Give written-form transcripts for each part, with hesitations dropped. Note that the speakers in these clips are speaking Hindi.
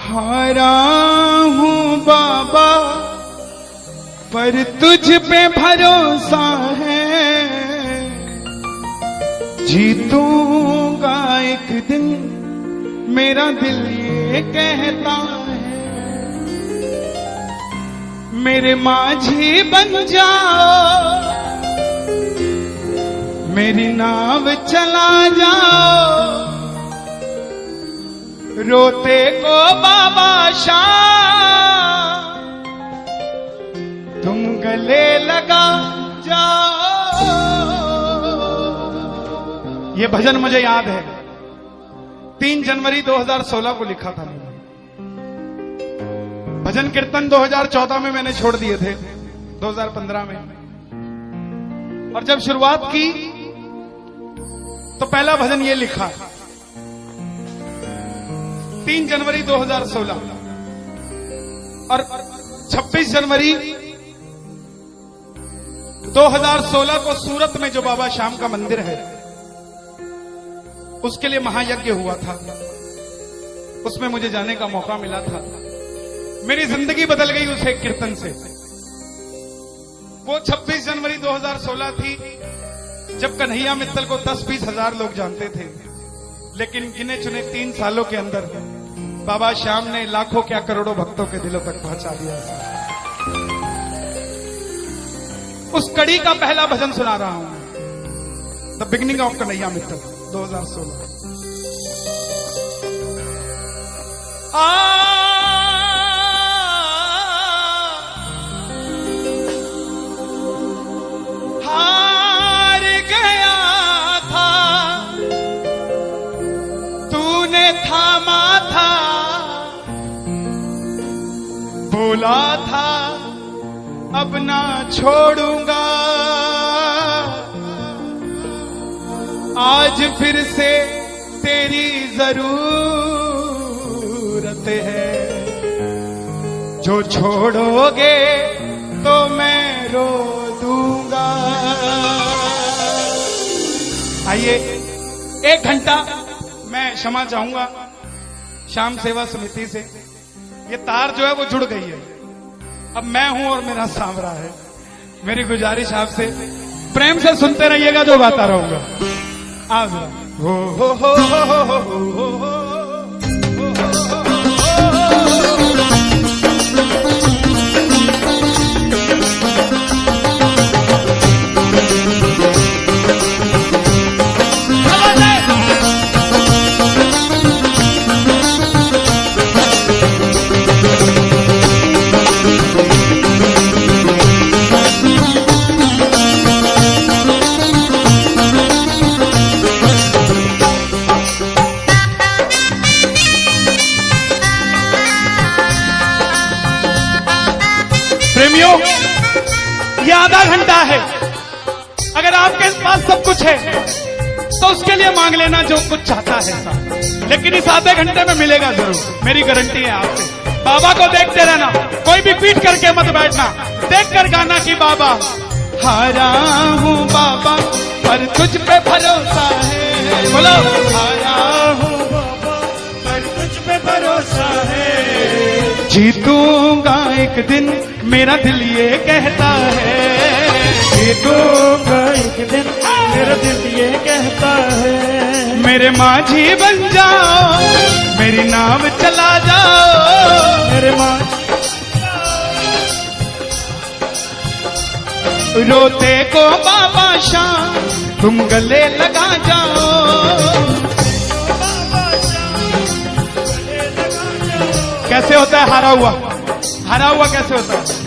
हारा हूँ बाबा पर तुझ पे भरोसा है, जीतूंगा एक दिन मेरा दिल ये कहता है। मेरे माझी बन जाओ, मेरी नाव चला जाओ, रोते को बाबा शाम तुम गले लगा जाओ। ये भजन मुझे याद है, 3 जनवरी 2016 को लिखा था मैंने। भजन कीर्तन 2014 में मैंने छोड़ दिए थे, 2015 में। और जब शुरुआत की तो पहला भजन ये लिखा 3 जनवरी 2016। और 26 जनवरी 2016 को सूरत में जो बाबा श्याम का मंदिर है, उसके लिए महायज्ञ हुआ था। उसमें मुझे जाने का मौका मिला था। मेरी जिंदगी बदल गई उस एक कीर्तन से। वो 26 जनवरी 2016 थी जब कन्हैया मित्तल को 10-20 हजार लोग जानते थे, लेकिन गिने चुने 3 सालों के अंदर बाबा श्याम ने लाखों क्या करोड़ों भक्तों के दिलों तक पहुंचा दिया। उस कड़ी का पहला भजन सुना रहा हूं, the beginning of Kanhaiya Mittal 2016। हार गया था तूने थामा था, बोला था अब ना छोड़ूंगा, आज फिर से तेरी जरूरत है, जो छोड़ोगे तो मैं रो दूंगा। आइए 1 घंटा मैं क्षमा चाहूंगा श्याम सेवा समिति से। ये तार जो है वो जुड़ गई है, अब मैं हूं और मेरा सांवरा है। मेरी गुजारिश आपसे प्रेम से सुनते रहिएगा, जो गाता रहूंगा। आज हो हो हो हो हो हो हो हो। ये आधा घंटा है, अगर आपके पास सब कुछ है तो उसके लिए मांग लेना जो कुछ चाहता है, लेकिन इस आधे घंटे में मिलेगा जरूर, मेरी गारंटी है आपसे। बाबा को देखते रहना, कोई भी पीट करके मत बैठना, देख कर गाना कि बाबा हारा हूँ बाबा पर तुझ पे भरोसा है। बोलो हारा हूँ बाबा पर तुझ पे भरोसा है, जीतूंगा एक दिन मेरा दिल ये कहता है, जीतूंगा एक दिन मेरा दिल ये कहता है। मेरे माझी बन जाओ, मेरी नाव चला जाओ, मेरे माझी रोते को बाबा शाम तुम गले लगा जाओ। कैसे होता है हारा हुआ? हारा हुआ कैसे होता है?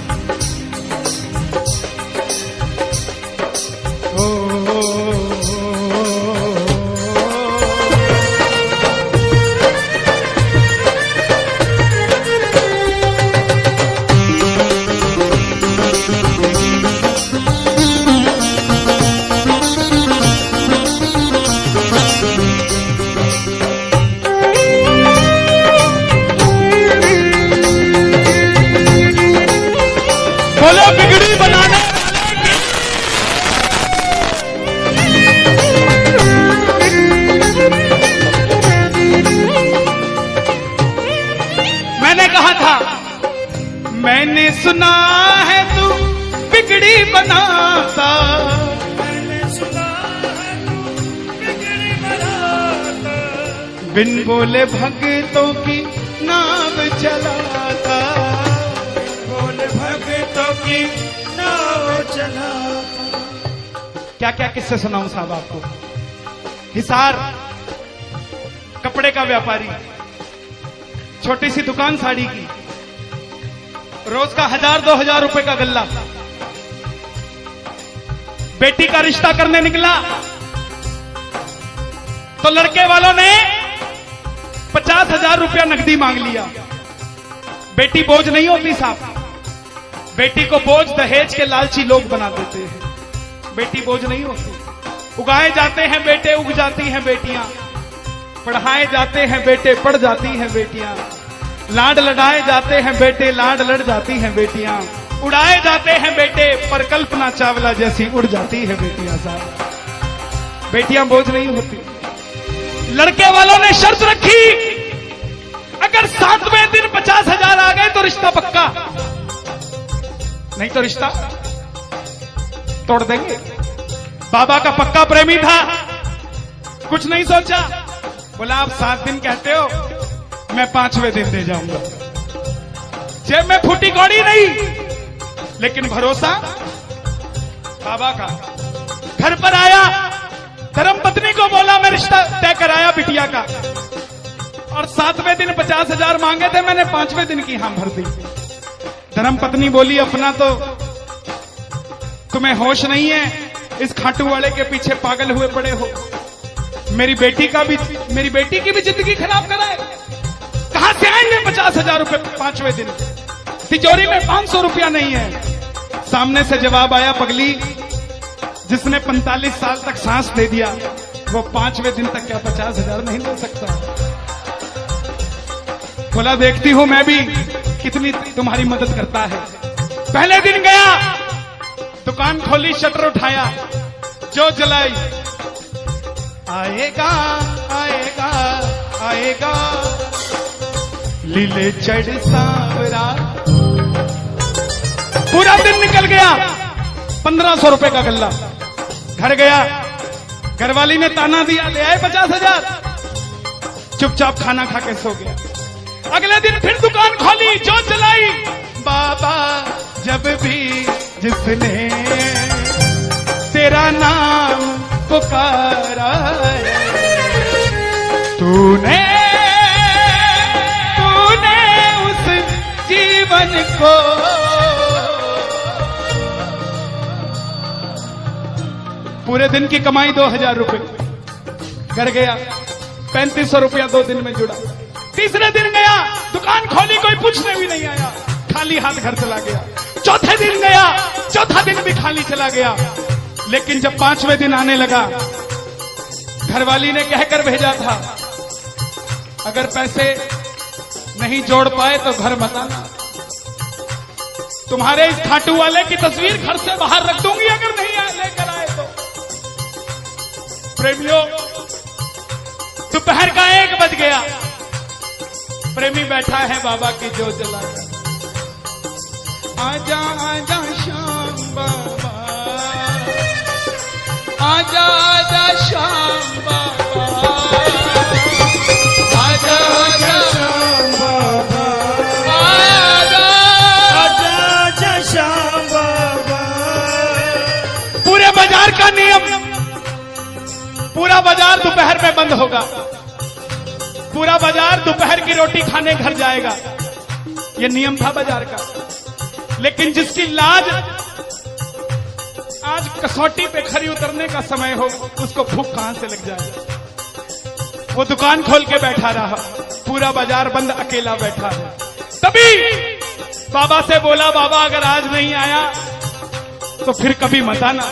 बोलो बिगड़ी बनाने मैंने सुना है तू बिगड़ी बनाता, मैंने सुना है तू बिगड़ी बनाता, बिन बोले भक्तों की नाव चलाता, बोले भक्तों की नाव चलाता। क्या क्या किस्से सुनाऊं साहब आपको। हिसार कपड़े का व्यापारी, छोटी सी दुकान साड़ी की, रोज का 1000-2000 रुपए का गल्ला। बेटी का रिश्ता करने निकला तो लड़के वालों ने 50,000 रुपया नकदी मांग लिया। बेटी बोझ नहीं होती साहब, बेटी को बोझ दहेज के लालची लोग बना देते हैं। बेटी बोझ नहीं होती, उगाए जाते हैं बेटे, उग जाती हैं बेटियां, पढ़ाए जाते हैं बेटे, पढ़ जाती हैं बेटियां, लाड लड़ाए जाते हैं बेटे, लाड लड़ जाती हैं बेटियां, उड़ाए जाते हैं बेटे, पर कल्पना चावला जैसी उड़ जाती है बेटियां साहब। बेटियां बोझ नहीं होती। लड़के वालों ने शर्त रखी, अगर 7वें दिन 50,000 आ गए तो रिश्ता पक्का, नहीं तो रिश्ता तोड़ देंगे। बाबा का पक्का प्रेमी था, कुछ नहीं सोचा, बोला आप 7 दिन कहते हो, मैं 5वें दिन दे जाऊंगा। जेब में फूटी कौड़ी नहीं, लेकिन भरोसा बाबा का। घर पर आया, धर्म पत्नी को बोला मैं रिश्ता तय कराया बिटिया का, और 7वें दिन 50,000 मांगे थे, मैंने 5वें दिन की हां भर दी। धर्म पत्नी बोली अपना तो तुम्हें होश नहीं है, इस खाटू वाले के पीछे पागल हुए पड़े हो, मेरी बेटी की भी जिंदगी खराब कराए। कहां से आएंगे 50,000 रुपए 5वें दिन, तिजोरी में 500 रुपया नहीं है। सामने से जवाब आया, पगली जिसने 45 साल तक सांस दे दिया वो 5वें दिन तक क्या 50,000 नहीं दे सकता। बोला देखती हूं मैं भी कितनी तुम्हारी मदद करता है। पहले दिन गया, दुकान खोली, शटर उठाया, जो जलाई, आएगा आएगा आएगा लीले चढ़ सांवरा। पूरा दिन निकल गया, 1500 रुपए का गल्ला। घर गया, घरवाली ने ताना दिया, ले आए 50,000, चुपचाप खाना खा के सो गया। अगले दिन फिर दुकान खोली, जो चलाई, बाबा जब भी जिसने तेरा नाम पुकारा, तूने उस जीवन को पूरे दिन की कमाई 2,000 रुपए। घर गया, 3500 रुपया 2 दिन में जुड़ा। तीसरे दिन गया, दुकान खोली, कोई पूछने भी नहीं आया, खाली हाथ घर चला गया। चौथे दिन गया, चौथा दिन भी खाली चला गया। लेकिन जब 5वें दिन आने लगा, घरवाली ने कहकर भेजा था, अगर पैसे नहीं जोड़ पाए तो घर मत आना, तुम्हारे इस खाटू वाले की तस्वीर घर से बाहर रख दूंगी अगर नहीं लेकर आए तो। प्रेमियों, दोपहर का 1 बज गया, प्रेमी बैठा है बाबा की जोत जलाकर। आजा आजा श्याम बाबा, आजा आजा श्याम बाबा, आजा आजा श्याम बाबा, आजा आजा आजा श्याम बाबा। पूरे बाजार का नियम, पूरा बाजार दोपहर में बंद होगा, पूरा बाजार दोपहर की रोटी खाने घर जाएगा, ये नियम था बाजार का। लेकिन जिसकी लाज आज कसौटी पे खरी उतरने का समय हो, उसको भूख कहां से लग जाए। वो दुकान खोल के बैठा रहा, पूरा बाजार बंद, अकेला बैठा है। तभी बाबा से बोला, बाबा अगर आज नहीं आया तो फिर कभी मत आना,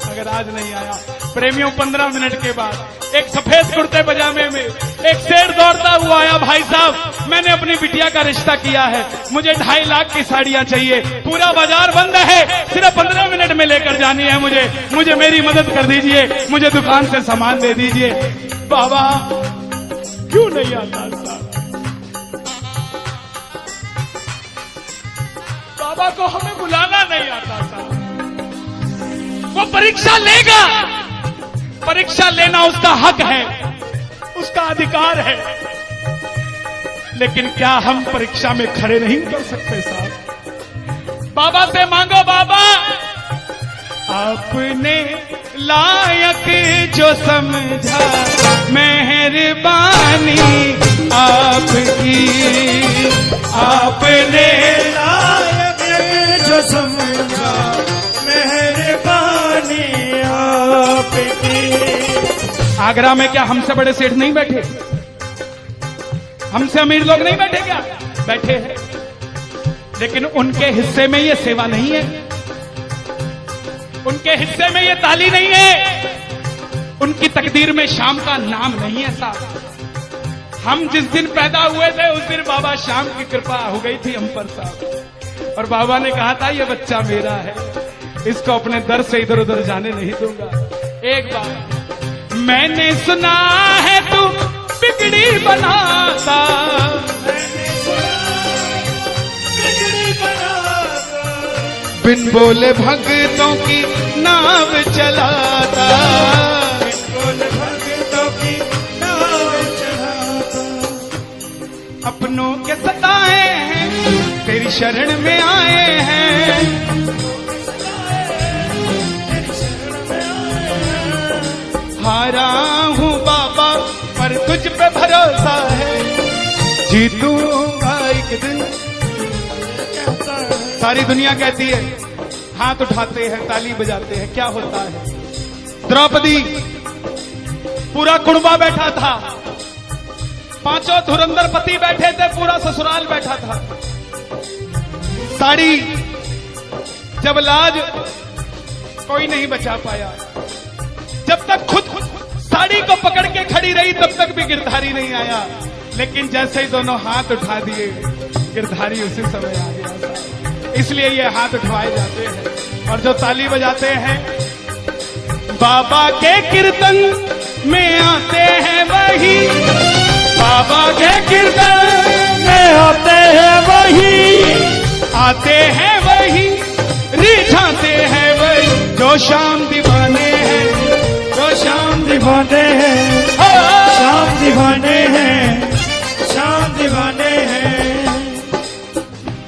अगर आज नहीं आया। प्रेमियों, 15 मिनट के बाद एक सफेद कुर्ते पजामे में एक शेर दौड़ता हुआ आया, भाई साहब मैंने अपनी बिटिया का रिश्ता किया है, मुझे 2.5 लाख की साड़ियां चाहिए, पूरा बाजार बंद है, सिर्फ 15 मिनट में लेकर जानी है मुझे मेरी मदद कर दीजिए, मुझे दुकान से सामान दे दीजिए। बाबा क्यों नहीं आता साहब? बाबा को हमें बुलाना नहीं आता था। वो परीक्षा लेगा, परीक्षा लेना उसका हक है, उसका अधिकार है, लेकिन क्या हम परीक्षा में खड़े नहीं कर सकते साहब? बाबा से मांगो, बाबा आपने लायक जो समझा, मेहरबानी आपकी, आपने लायक जो समझा, मेहरबानी आपकी। आगरा में क्या हमसे बड़े सेठ नहीं बैठे? हमसे अमीर लोग नहीं बैठे क्या? बैठे हैं, लेकिन उनके हिस्से में ये सेवा नहीं है, उनके हिस्से में ये ताली नहीं है, उनकी तकदीर में शाम का नाम नहीं है साहब। हम जिस दिन पैदा हुए थे उस दिन बाबा शाम की कृपा हो गई थी हम पर साहब, और बाबा ने कहा था ये बच्चा मेरा है, इसको अपने दर से इधर उधर जाने नहीं दूंगा। एक बार मैंने सुना है तू बिगड़ी बनाता, बिन बोले भक्तों की नाव चलाता, बिन बोले भक्तों की नाव चलाता। अपनों के सताए हैं तेरी शरण में आए हैं, हारा हूँ बाबा पर तुझ पे भरोसा है, जीतूंगा एक दिन। सारी दुनिया कहती है, हाथ उठाते हैं, ताली बजाते हैं, क्या होता है? द्रौपदी पूरा कुड़बा बैठा था, पांचों धुरंधर पति बैठे थे, पूरा ससुराल बैठा था। साड़ी जब लाज कोई नहीं बचा पाया, जब तक खुद साड़ी को पकड़ के खड़ी रही तब तक भी गिरधारी नहीं आया, लेकिन जैसे ही दोनों हाथ उठा दिए गिरधारी उसी समय आ गया। इसलिए ये हाथ उठवाए जाते हैं और जो ताली बजाते हैं बाबा के कीर्तन में आते हैं वही, बाबा के कीर्तन में आते हैं वही, आते हैं वही, रिझाते हैं वही, जो शाम दीवाने हैं, जो शाम दीवाने हैं, शाम दीवाने हैं, शाम दीवाने हैं।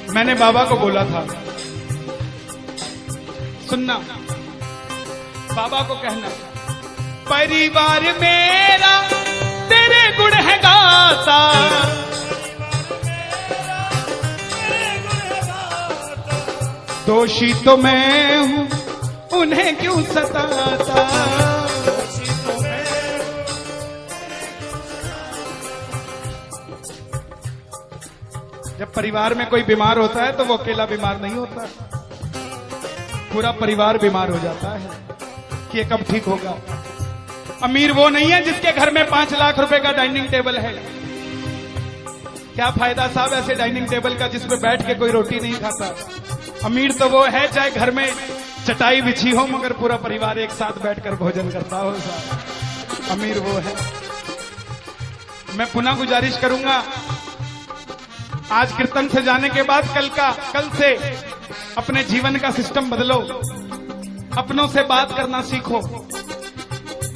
मैंने बाबा को बोला था, सुनना, बाबा को कहना, परिवार मेरा तेरे गुण है गाता, दोषी तो मैं हूं उन्हें क्यों सताता। जब परिवार में कोई बीमार होता है तो वो अकेला बीमार नहीं होता, पूरा परिवार बीमार हो जाता है कि ये कब ठीक होगा। अमीर वो नहीं है जिसके घर में 5 लाख रुपए का डाइनिंग टेबल है। क्या फायदा साहब ऐसे डाइनिंग टेबल का जिसमें बैठ के कोई रोटी नहीं खाता। अमीर तो वो है चाहे घर में चटाई बिछी हो मगर पूरा परिवार एक साथ बैठकर भोजन करता हो साहब, अमीर वो है। मैं पुनः गुजारिश करूंगा, आज कीर्तन से जाने के बाद कल से अपने जीवन का सिस्टम बदलो, अपनों से बात करना सीखो।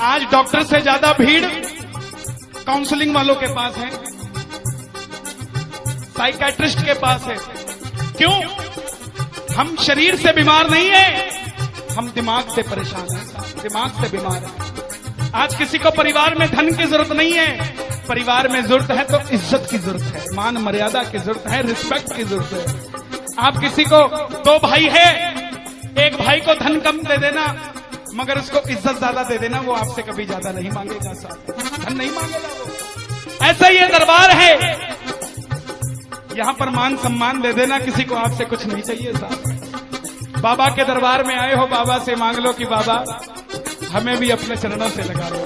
आज डॉक्टर से ज्यादा भीड़ काउंसलिंग वालों के पास है, साइकियाट्रिस्ट के पास है। क्यों? हम शरीर से बीमार नहीं है, हम दिमाग से परेशान हैं, दिमाग से बीमार हैं। आज किसी को परिवार में धन की जरूरत नहीं है, परिवार में जरूरत है तो इज्जत की जरूरत है, मान मर्यादा की जरूरत है, रिस्पेक्ट की जरूरत है। आप किसी को 2 भाई है, एक भाई को धन कम दे देना मगर उसको इज्जत ज्यादा दे देना, वो आपसे कभी ज्यादा नहीं मांगेगा साहब, धन नहीं मांगेगा वो। ऐसा ये दरबार है, यहां पर मान सम्मान दे देना, किसी को आपसे कुछ नहीं चाहिए साहब। बाबा के दरबार में आए हो, बाबा से मांग लो कि बाबा हमें भी अपने चरणों से लगा लो,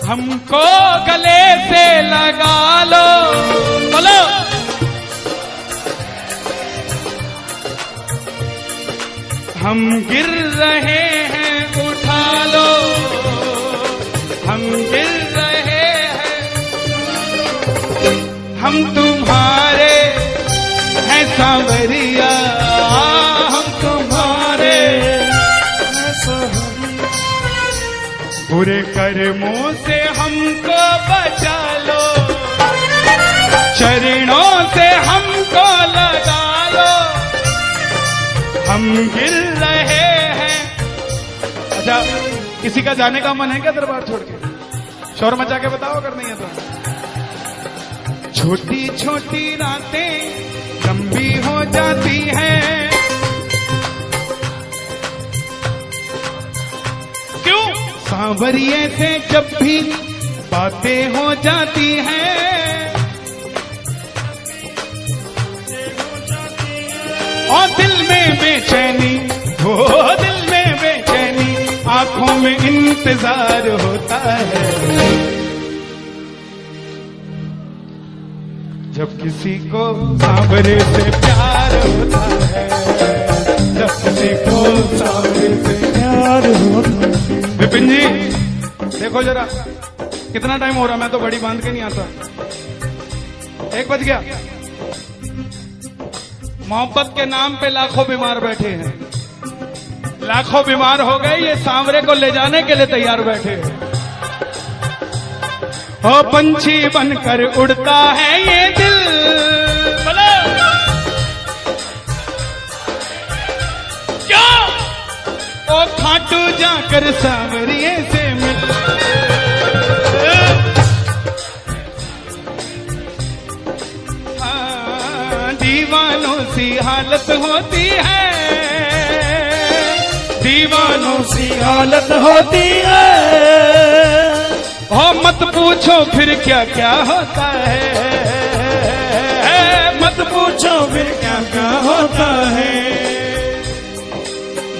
हमको गले से लगा लो, बोलो हम गिर रहे हैं उठा लो, हम गिर रहे हैं, हम तुम्हारे हैं सांवरिया। कर्मों से हमको बचा लो, चरणों से हमको लगा लो, हम गिर रहे हैं। अच्छा, किसी का जाने का मन है क्या दरबार छोड़ के? शोर मचा के बताओ अगर नहीं है तो। छोटी छोटी रातें लंबी हो जाती हैं, क्यों? सांवरिये से जब भी बातें हो जाती हैं, और दिल में बेचैनी, हो दिल में बेचैनी, आंखों में इंतजार होता है। जब किसी को सांवरे से प्यार होता है, जब किसी को सांवरे से प्यार होता है। विपिन जी देखो जरा कितना टाइम हो रहा, मैं तो घड़ी बांध के नहीं आता। 1 बज गया। मोहब्बत के नाम पे लाखों बीमार बैठे हैं, लाखों बीमार हो गए, ये सांवरे को ले जाने के लिए तैयार बैठे हैं। ओ पंछी बनकर उड़ता है ये दिल, बोलो क्या? ओ खाटू जाकर सांवरिये से मिल, दीवानों सी हालत होती है, दीवानों सी हालत होती है। हो मत पूछो फिर क्या क्या होता है, मत पूछो फिर क्या क्या होता है।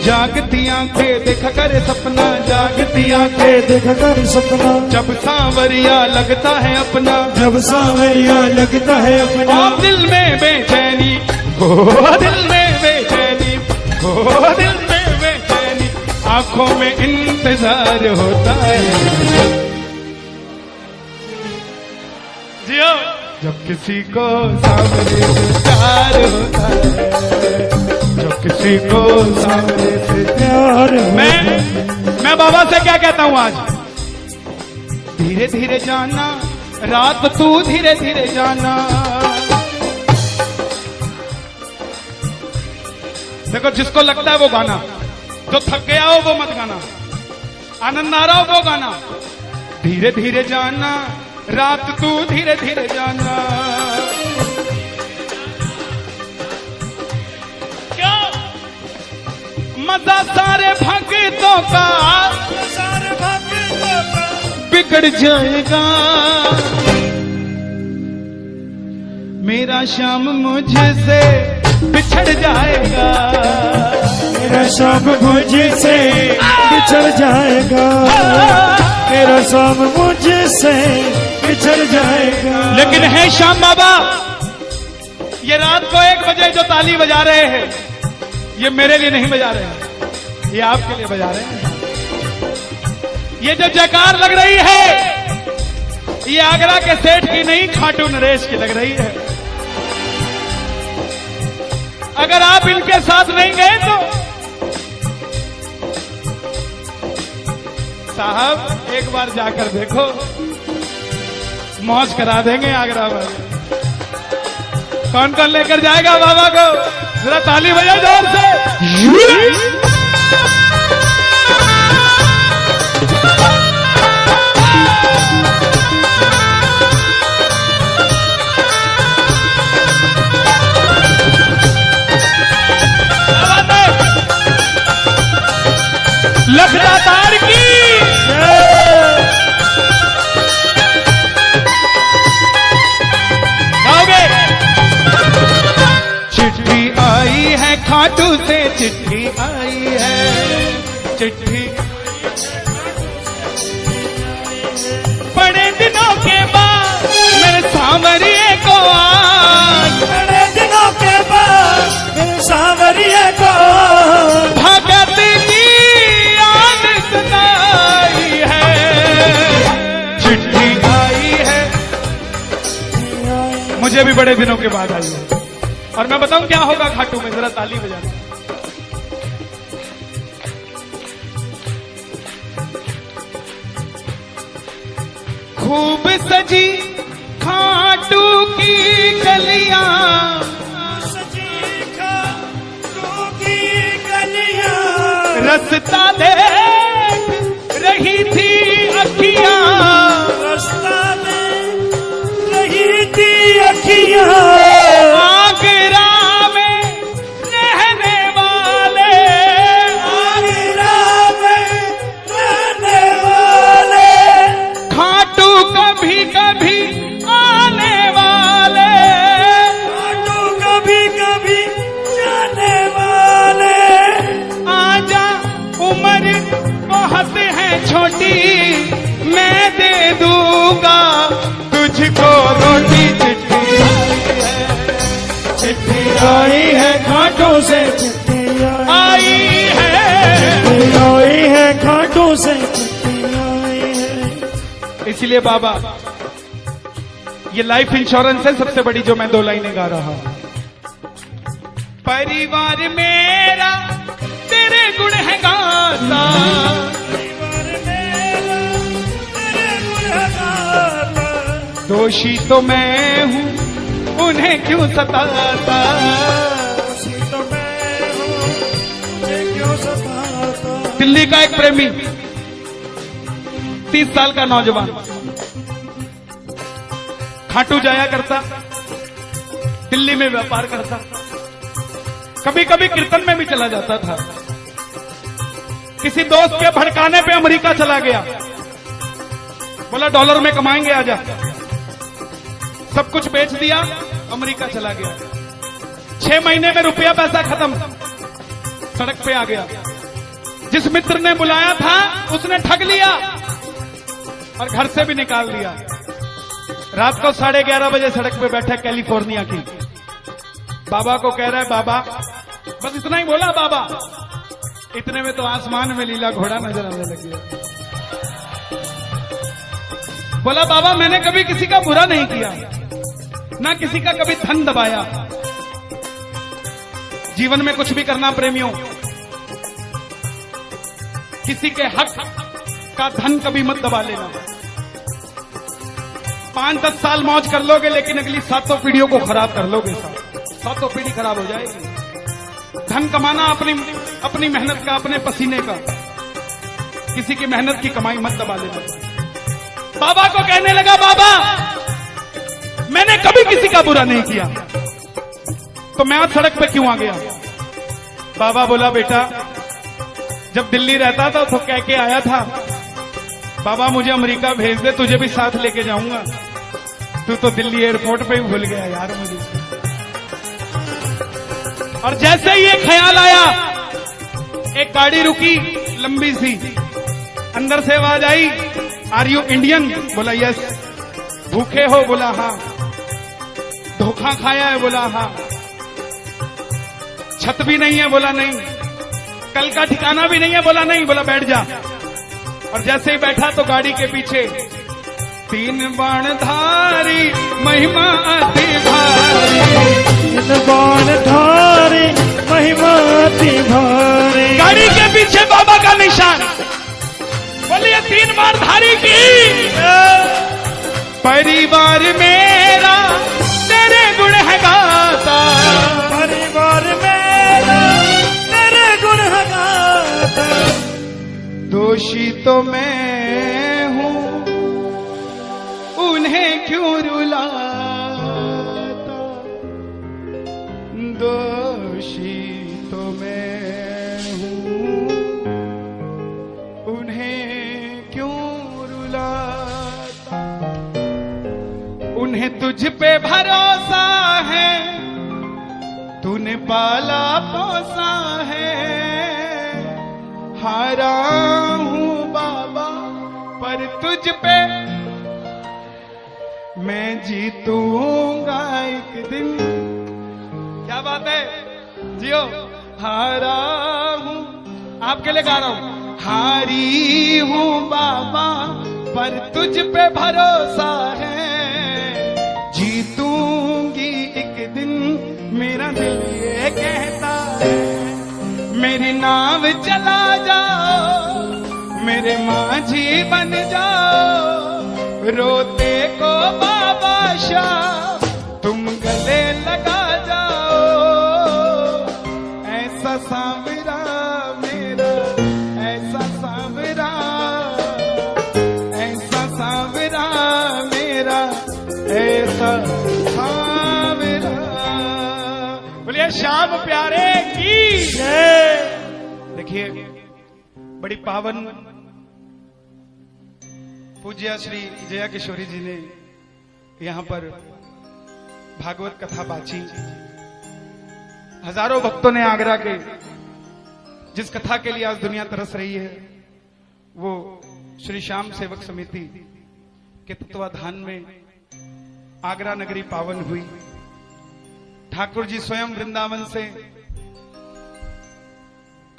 जागती आंखें देख कर सपना, जागती आंखें देख कर सपना, जब सांवरिया लगता है अपना, जब सांवरिया लगता है अपना। और दिल में बेचैनी, हो दिल में बेचैनी, हो दिल में बेचैनी, आंखों में इंतजार होता है। जियो जब किसी को सांवरे से प्यार होता है, जब किसी को सांवरे से प्यार मैं बाबा से क्या कहता हूं आज? धीरे धीरे जाना, रात तू धीरे धीरे जाना। देखो जिसको लगता है वो गाना, जो थक गया हो वो मत गाना, आनंद आ रहा हो वो गाना। धीरे धीरे जाना, रात तू धीरे धीरे जाना। क्या मजा सारे भक्तों का, सारे भक्तों का बिगड़ जाएगा। मेरा श्याम मुझसे बिछड़ जाएगा, मेरा शाम मुझसे बिछड़ जाएगा, मेरा शाम मुझसे बिछड़ जाएगा। लेकिन है श्याम बाबा, ये रात को 1 बजे जो ताली बजा रहे हैं, ये मेरे लिए नहीं बजा रहे हैं, ये आपके लिए बजा रहे हैं। ये जो जयकार लग रही है, ये आगरा के सेठ की नहीं, खाटू नरेश की लग रही है। अगर आप इनके साथ नहीं गए तो साहब एक बार जाकर देखो, मौज करा देंगे आगरा में। कौन कौन लेकर जाएगा बाबा को? जरा ताली बजाओ जोर से। लखदातार की गाओगे? चिट्ठी आई है खाटू से, चिट्ठी आई है, चिट्ठी बड़े दिनों के बाद मेरे सांवरिये को आज, बड़े दिनों के बाद मेरे सांवरिये को भगत की याद सताई है। चिट्ठी आई है, मुझे भी बड़े दिनों के बाद आई है। और मैं बताऊं क्या होगा खाटू में, जरा ताली बजाना। खूब सजी खाटू की गलियां, सजी खाटू की गलियां, रास्ता देख रही थी अखियां, रास्ता देख रही थी अखियां, आगरा में रहने वाले, आगरा में रहने वाले, खाटू कभी कभी आने वाले, खाटू कभी कभी जाने वाले, आजा उम्र बहुत है छोटी, मैं दे दूंगा तुझको रोटी। चिट्ठी आई है घाटों से चिट्ठी आई है, आई है घाटों से चिट्ठी आई है। इसलिए बाबा ये लाइफ इंश्योरेंस है सबसे बड़ी जो मैं 2 लाइनें गा रहा हूं। परिवार मेरा तेरे गुण है गाता, परिवार मेरा तेरे गुण है गाता, दोषी तो मैं हूं उन्हें क्यों सताता, दोषी तो मैं हूँ मुझे क्यों सताता। दिल्ली का एक प्रेमी 30 साल का नौजवान खाटू जाया करता, दिल्ली में व्यापार करता, कभी कभी कीर्तन में भी चला जाता था। किसी दोस्त के भड़काने पे अमेरिका चला गया, बोला डॉलर में कमाएंगे आजा, सब कुछ बेच दिया, अमेरिका चला गया। 6 महीने में रुपया पैसा खत्म, सड़क पे आ गया। जिस मित्र ने बुलाया था उसने ठग लिया और घर से भी निकाल दिया। रात को 11:30 बजे सड़क पे बैठा कैलिफोर्निया की, बाबा को कह रहा है बाबा, बस इतना ही बोला बाबा, इतने में तो आसमान में लीला घोड़ा नजर आने लग गया। बोला बाबा मैंने कभी किसी का बुरा नहीं किया, ना किसी का कभी धन दबाया, जीवन में कुछ भी करना प्रेमियों, किसी के हक का धन कभी मत दबा लेना। 5-10 साल मौज कर लोगे लेकिन अगली 7 पीढ़ियों को खराब कर लोगे, 7 पीढ़ी खराब हो जाएगी। धन कमाना अपनी मेहनत का, अपने पसीने का, किसी की मेहनत की कमाई मत दबा लेना। बाबा को कहने लगा बाबा मैंने कभी किसी का बुरा नहीं किया, तो मैं आज सड़क पे क्यों आ गया। बाबा बोला बेटा जब दिल्ली रहता था तो कह के आया था बाबा मुझे अमेरिका भेज दे, तुझे भी साथ लेके जाऊंगा, तू तो दिल्ली एयरपोर्ट पे ही भूल गया यार मुझे। और जैसे ही ये ख्याल आया एक गाड़ी रुकी लंबी सी, अंदर से आवाज आई आर यू इंडियन, बोला यस। भूखे हो, बोला हाँ। धोखा खाया है, बोला हाँ। छत भी नहीं है, बोला नहीं। कल का ठिकाना भी नहीं है, बोला नहीं। बोला बैठ जा। और जैसे ही बैठा तो गाड़ी के पीछे 3 बाणधारी महिमा अति भारी, 3 बाणधारी महिमा अति भारी। गाड़ी के पीछे बाबा का निशान, बोलिए 3 बाणधारी की। परिवार मेरा तेरे गुण है गाता, परिवार मेरा तेरे गुण है गाता। दोषी तो मैं हूँ उन्हें क्यों रुलाता, दोषी तो मैं हूँ उन्हें क्यों रुलाता। उन्हें तुझ पे भरोसा है, तूने पाला पोसा है। हारा हूँ बाबा पर तुझ पे मैं जीतूंगा एक दिन। क्या बात है, जियो। हारा हूँ, आपके लिए गा रहा हूँ। हारी हूँ बाबा पर तुझ पे भरोसा है, जीतूंगी एक दिन मेरा दिल ये कहता है। मेरी नाव चला जाओ, मेरे माझी बन जाओ, रोते को बाबा शाह तुम गले लगा जाओ, ऐसा सांवरा मेरा, ऐसा सांवरा, ऐसा सांवरा मेरा, ऐसा सांवरा। बोलिए श्याम प्यारे की जय। देखिए बड़ी पावन पूज्य श्री जया किशोरी जी ने यहां पर भागवत कथा बाची। हजारों भक्तों ने आगरा के जिस कथा के लिए आज दुनिया तरस रही है वो श्री श्याम सेवक समिति के तत्वाधान में आगरा नगरी पावन हुई। ठाकुर जी स्वयं वृंदावन से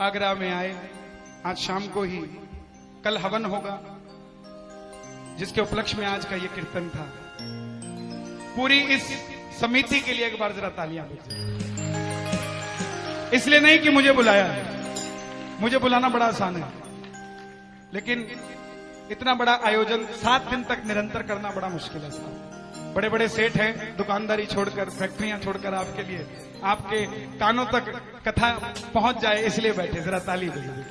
आगरा में आए। आज शाम को ही कल हवन होगा जिसके उपलक्ष्य में आज का ये कीर्तन था। पूरी इस समिति के लिए एक बार जरा तालियां बजाएं। इसलिए नहीं कि मुझे बुलाया है, मुझे बुलाना बड़ा आसान है, लेकिन इतना बड़ा आयोजन 7 दिन तक निरंतर करना बड़ा मुश्किल है साहब। बड़े बड़े सेठ हैं, दुकानदारी छोड़कर, फैक्ट्रियां छोड़कर आपके लिए, आपके कानों तक कथा पहुंच जाए इसलिए बैठे। जरा ताली बजाइए।